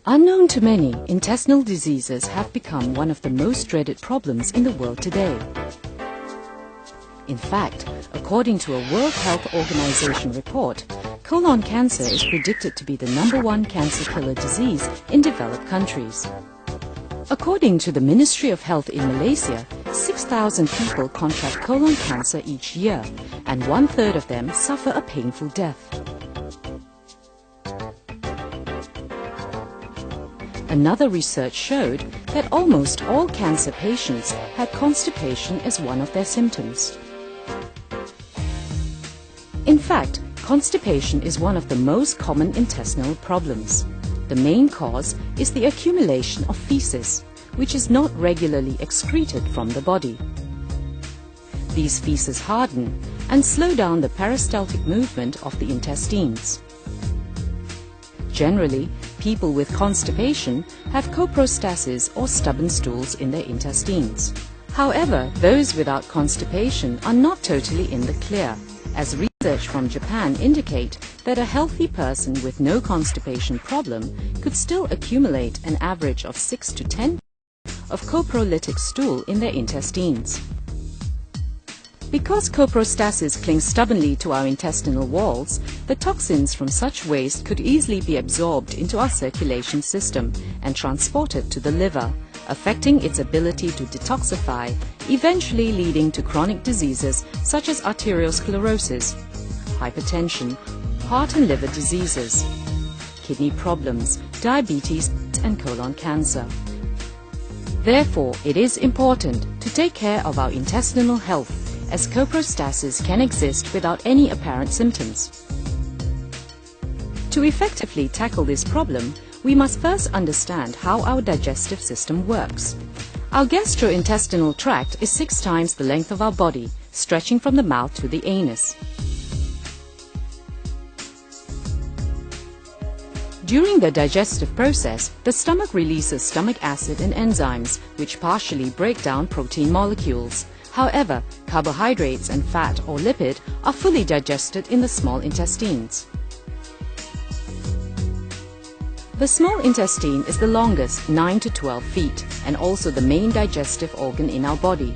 Unknown to many, intestinal diseases have become one of the most dreaded problems in the world today. In fact, according to a World Health Organization report, colon cancer is predicted to be the #1 cancer killer disease in developed countries. According to the Ministry of Health in Malaysia, 6,000 people contract colon cancer each year, and 1/3 of them suffer a painful death. Another research showed that almost all cancer patients had constipation as one of their symptoms. In fact, constipation is one of the most common intestinal problems. The main cause is the accumulation of feces, which is not regularly excreted from the body. These feces harden and slow down the peristaltic movement of the intestines. Generally, people with constipation have coprostasis or stubborn stools in their intestines. However, those without constipation are not totally in the clear, as research from Japan indicate that a healthy person with no constipation problem could still accumulate an average of 6 to 10 of coprolytic stool in their intestines. Because coprostasis clings stubbornly to our intestinal walls, the toxins from such waste could easily be absorbed into our circulation system and transported to the liver, affecting its ability to detoxify, eventually leading to chronic diseases such as arteriosclerosis, hypertension, heart and liver diseases, kidney problems, diabetes, and colon cancer. Therefore, it is important to take care of our intestinal health, as coprostasis can exist without any apparent symptoms. To effectively tackle this problem, we must first understand how our digestive system works. Our gastrointestinal tract is 6 times the length of our body, stretching from the mouth to the anus. During the digestive process, the stomach releases stomach acid and enzymes, which partially break down protein molecules. However, carbohydrates and fat or lipid are fully digested in the small intestines. The small intestine is the longest, 9 to 12 feet, and also the main digestive organ in our body.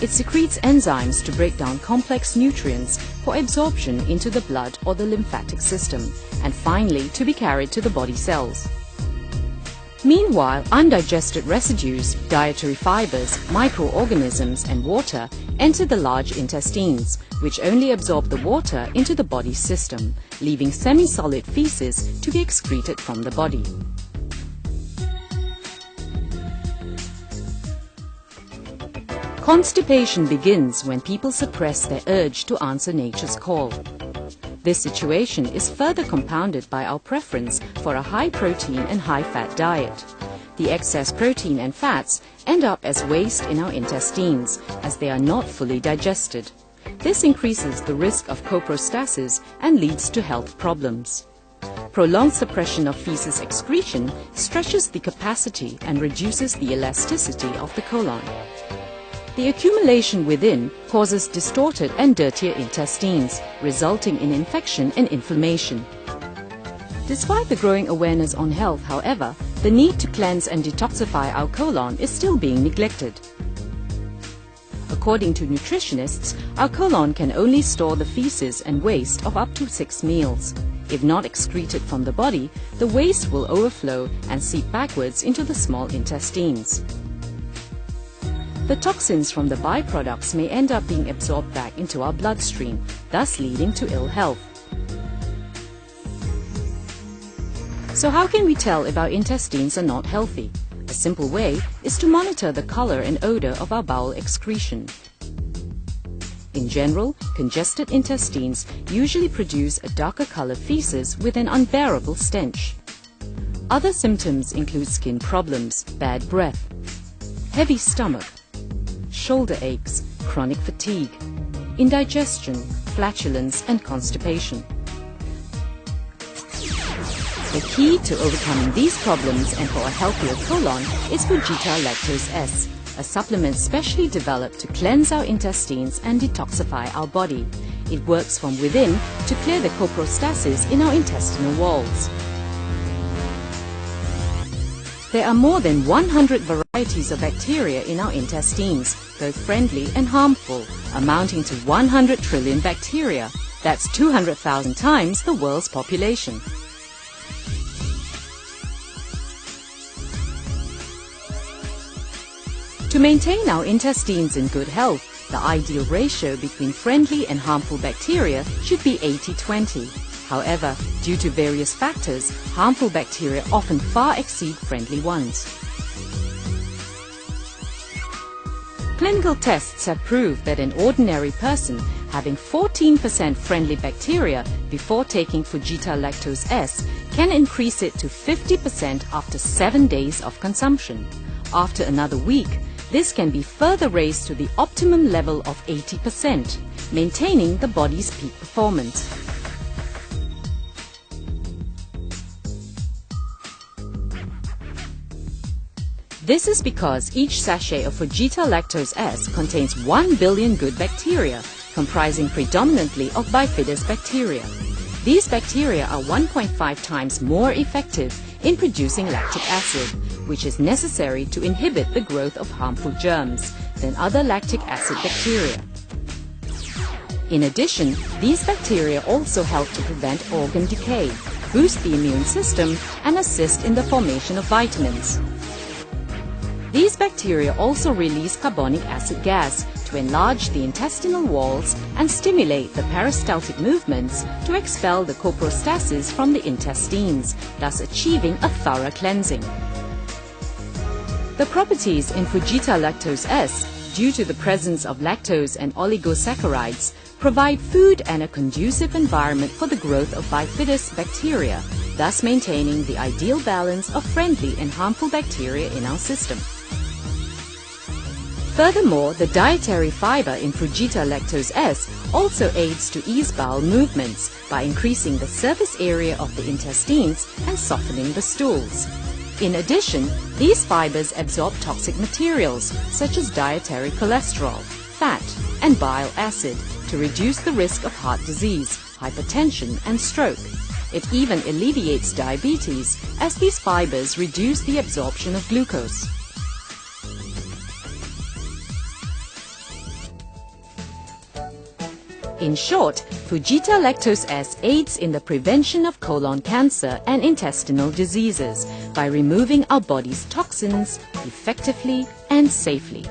It secretes enzymes to break down complex nutrients for absorption into the blood or the lymphatic system, and finally to be carried to the body cells. Meanwhile, undigested residues, dietary fibers, microorganisms and water enter the large intestines, which only absorb the water into the body system, leaving semi-solid feces to be excreted from the body. Constipation begins when people suppress their urge to answer nature's call. This situation is further compounded by our preference for a high-protein and high-fat diet. The excess protein and fats end up as waste in our intestines, as they are not fully digested. This increases the risk of coprostasis and leads to health problems. Prolonged suppression of feces excretion stretches the capacity and reduces the elasticity of the colon. The accumulation within causes distorted and dirtier intestines, resulting in infection and inflammation. Despite the growing awareness on health, however, the need to cleanse and detoxify our colon is still being neglected. According to nutritionists, our colon can only store the feces and waste of up to 6 meals. If not excreted from the body, the waste will overflow and seep backwards into the small intestines. The toxins from the byproducts may end up being absorbed back into our bloodstream, thus leading to ill health. So how can we tell if our intestines are not healthy? A simple way is to monitor the color and odor of our bowel excretion. In general, congested intestines usually produce a darker colored feces with an unbearable stench. Other symptoms include skin problems, bad breath, heavy stomach, shoulder aches, chronic fatigue, indigestion, flatulence and constipation. The key to overcoming these problems and for a healthier colon is Fujita Lactose-S, a supplement specially developed to cleanse our intestines and detoxify our body. It works from within to clear the coprostasis in our intestinal walls. There are more than 100 varieties of bacteria in our intestines, both friendly and harmful, amounting to 100 trillion bacteria. That's 200,000 times the world's population. To maintain our intestines in good health, the ideal ratio between friendly and harmful bacteria should be 80-20. However, due to various factors, harmful bacteria often far exceed friendly ones. Clinical tests have proved that an ordinary person having 14% friendly bacteria before taking Fujita Lactose-S can increase it to 50% after 7 days of consumption. After another week, this can be further raised to the optimum level of 80%, maintaining the body's peak performance. This is because each sachet of Fujita Lactose-S contains 1 billion good bacteria, comprising predominantly of bifidus bacteria. These bacteria are 1.5 times more effective in producing lactic acid, which is necessary to inhibit the growth of harmful germs, than other lactic acid bacteria. In addition, these bacteria also help to prevent organ decay, boost the immune system, and assist in the formation of vitamins. These bacteria also release carbonic acid gas to enlarge the intestinal walls and stimulate the peristaltic movements to expel the coprostasis from the intestines, thus achieving a thorough cleansing. The properties in Fujita Lactose-S, due to the presence of lactose and oligosaccharides, provide food and a conducive environment for the growth of bifidus bacteria, thus maintaining the ideal balance of friendly and harmful bacteria in our system. Furthermore, the dietary fiber in Fujita Lactose-S also aids to ease bowel movements by increasing the surface area of the intestines and softening the stools. In addition, these fibers absorb toxic materials such as dietary cholesterol, fat, and bile acid to reduce the risk of heart disease, hypertension, and stroke. It even alleviates diabetes as these fibers reduce the absorption of glucose. In short, Fujita Lactose-S aids in the prevention of colon cancer and intestinal diseases by removing our body's toxins effectively and safely.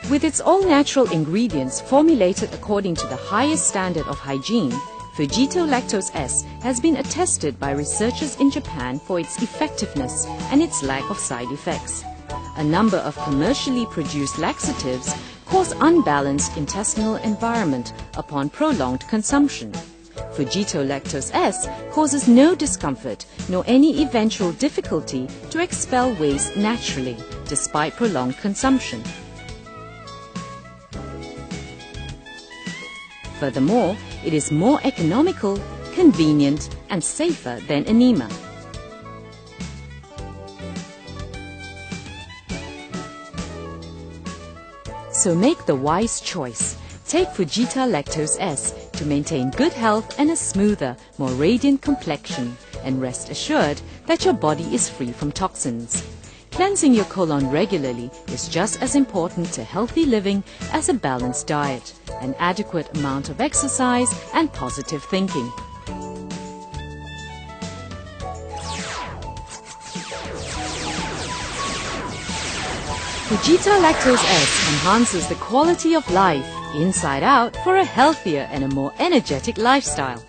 With its all-natural ingredients formulated according to the highest standard of hygiene, Fujita Lactose-S has been attested by researchers in Japan for its effectiveness and its lack of side effects. A number of commercially produced laxatives cause unbalanced intestinal environment upon prolonged consumption. Fujita Lactose-S causes no discomfort nor any eventual difficulty to expel waste naturally, despite prolonged consumption. Furthermore, it is more economical, convenient, and safer than enema. So make the wise choice. Take Fujita Lactose-S to maintain good health and a smoother, more radiant complexion, and rest assured that your body is free from toxins. Cleansing your colon regularly is just as important to healthy living as a balanced diet, an adequate amount of exercise, and positive thinking. Fujita Lactose-S enhances the quality of life inside out for a healthier and a more energetic lifestyle.